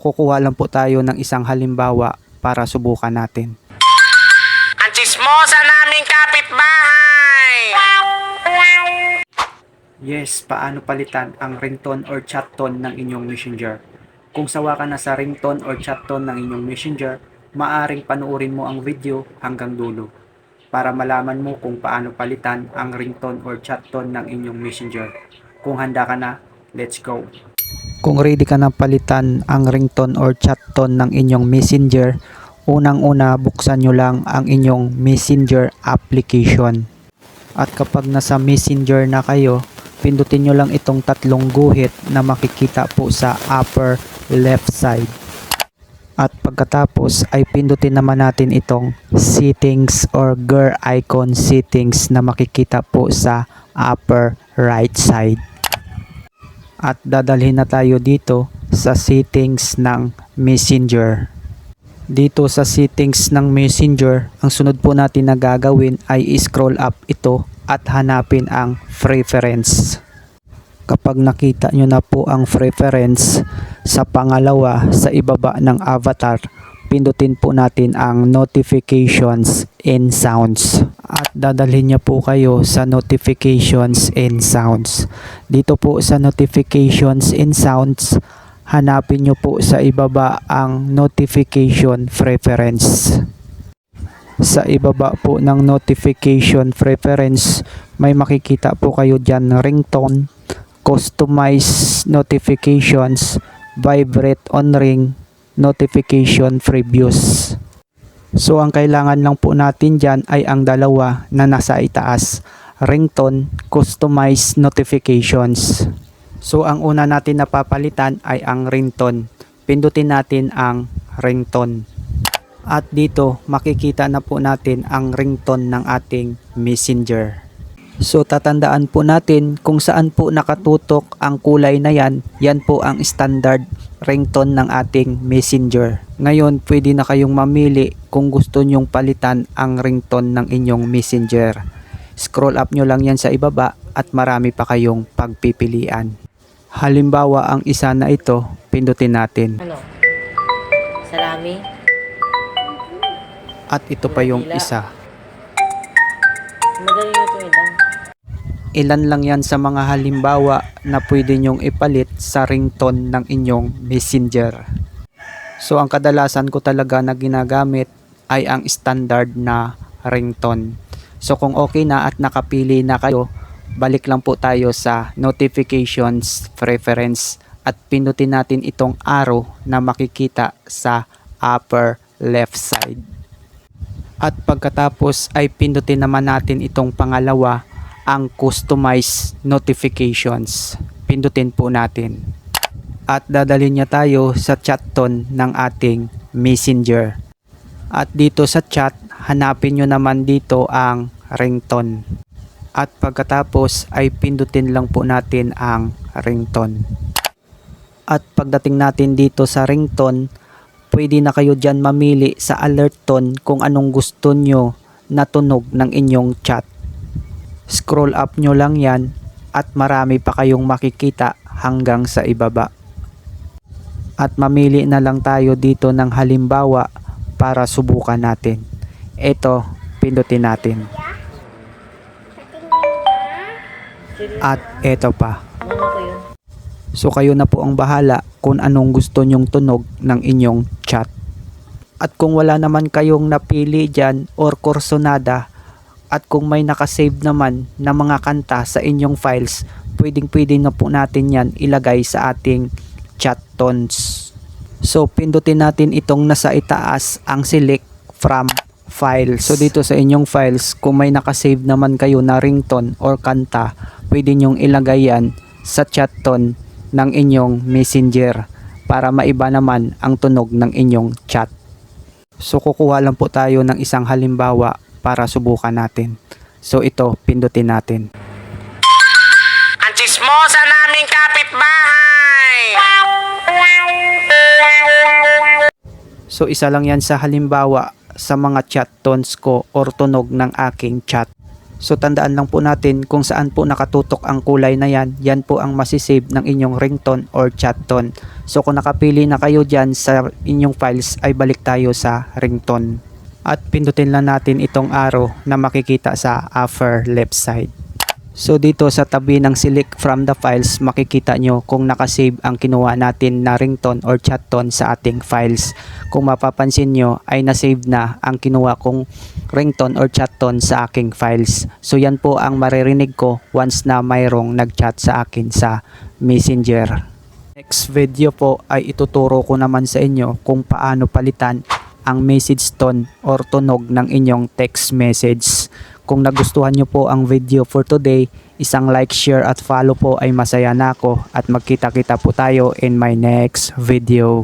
Kukuha lang po tayo ng isang halimbawa para subukan natin. Ang chismosa naming kapitbahay! Yes, paano palitan ang ringtone or chat tone ng inyong messenger? Kung sawa ka na sa ringtone or chat tone ng inyong messenger, maaring panuorin mo ang video hanggang dulo para malaman mo kung paano palitan ang ringtone or chat tone ng inyong messenger. Kung handa ka na, let's go! Kung ready ka na palitan ang ringtone or chat tone ng inyong messenger, unang-una buksan nyo lang ang inyong messenger application. At kapag nasa messenger na kayo, pindutin nyo lang itong tatlong guhit na makikita po sa upper left side. At pagkatapos ay pindutin naman natin itong settings or gear icon settings na makikita po sa upper right side. At dadalhin na tayo dito sa settings ng messenger. Dito sa settings ng messenger, ang sunod po natin na gagawin ay scroll up ito at hanapin ang preference. Kapag nakita nyo na po ang preference, sa pangalawa sa ibaba ng avatar, pindutin po natin ang notifications and sounds. At dadalhin niya po kayo sa notifications and sounds. Dito po sa notifications and sounds, hanapin nyo po sa ibaba ang notification preference. Sa ibaba po ng notification preference, may makikita po kayo dyan ringtone, customize notifications, vibrate on ring, notification previews. So ang kailangan lang po natin dyan ay ang dalawa na nasa itaas, ringtone, customize notifications. So ang una natin napapalitan ay ang ringtone. Pindutin natin ang ringtone. At dito makikita na po natin ang ringtone ng ating messenger. So tatandaan po natin kung saan po nakatutok ang kulay na yan, yan po ang standard ringtone ng ating messenger. Ngayon pwede na kayong mamili kung gusto nyong palitan ang ringtone ng inyong messenger. Scroll up nyo lang yan sa ibaba at marami pa kayong pagpipilian. Halimbawa ang isa na ito, pindutin natin. Ano? Salami? At ito pa yung isa. Madali nyo ito ilang. Ilan lang yan sa mga halimbawa na pwede nyong ipalit sa ringtone ng inyong messenger. So ang kadalasan ko talaga na ginagamit ay ang standard na ringtone. So kung okay na at nakapili na kayo, balik lang po tayo sa notifications preference at pindutin natin itong arrow na makikita sa upper left side. At pagkatapos ay pindutin naman natin itong pangalawa, ang customize notifications. Pindutin po natin. At dadalhin niya tayo sa chat tone ng ating messenger. At dito sa chat, hanapin nyo naman dito ang ringtone. At pagkatapos ay pindutin lang po natin ang ringtone. At pagdating natin dito sa ringtone, pwede na kayo dyan mamili sa alert tone kung anong gusto nyo na tunog ng inyong chat. Scroll up nyo lang yan at marami pa kayong makikita hanggang sa ibaba. At mamili na lang tayo dito ng halimbawa para subukan natin. Ito, pindutin natin. At ito pa. Ano ko yun? So kayo na po ang bahala kung anong gusto nyong tunog ng inyong chat. At kung wala naman kayong napili dyan or kursonada, at kung may nakasave naman na mga kanta sa inyong files, pwedeng-pwede na po natin yan ilagay sa ating chat tones. So pindutin natin itong nasa itaas ang select from files. So dito sa inyong files, kung may nakasave naman kayo na ringtone or kanta, pwede nyong ilagay yan sa chat tone ng inyong messenger para maiba naman ang tunog ng inyong chat. So kukuha lang po tayo ng isang halimbawa para subukan natin. So ito, pindutin natin. Ang chismosa naming kapitbahay! So isa lang yan sa halimbawa sa mga chat tones ko or tunog ng aking chat. So tandaan lang po natin kung saan po nakatutok ang kulay na yan, yan po ang masisave ng inyong ringtone or chat tone. So kung nakapili na kayo dyan sa inyong files ay balik tayo sa ringtone. At pindutin lang natin itong arrow na makikita sa upper left side. So dito sa tabi ng select from the files, makikita nyo kung nakasave ang kinuha natin na ringtone or chat tone sa ating files. Kung mapapansin nyo ay nasave na ang kinuha kong ringtone or chat tone sa aking files. So yan po ang maririnig ko once na mayroong nag-chat sa akin sa Messenger. Next video po ay ituturo ko naman sa inyo kung paano palitan ang message tone or tunog ng inyong text message. Kung nagustuhan nyo po ang video for today, isang like, share at follow po ay masaya na ako at magkita-kita po tayo in my next video.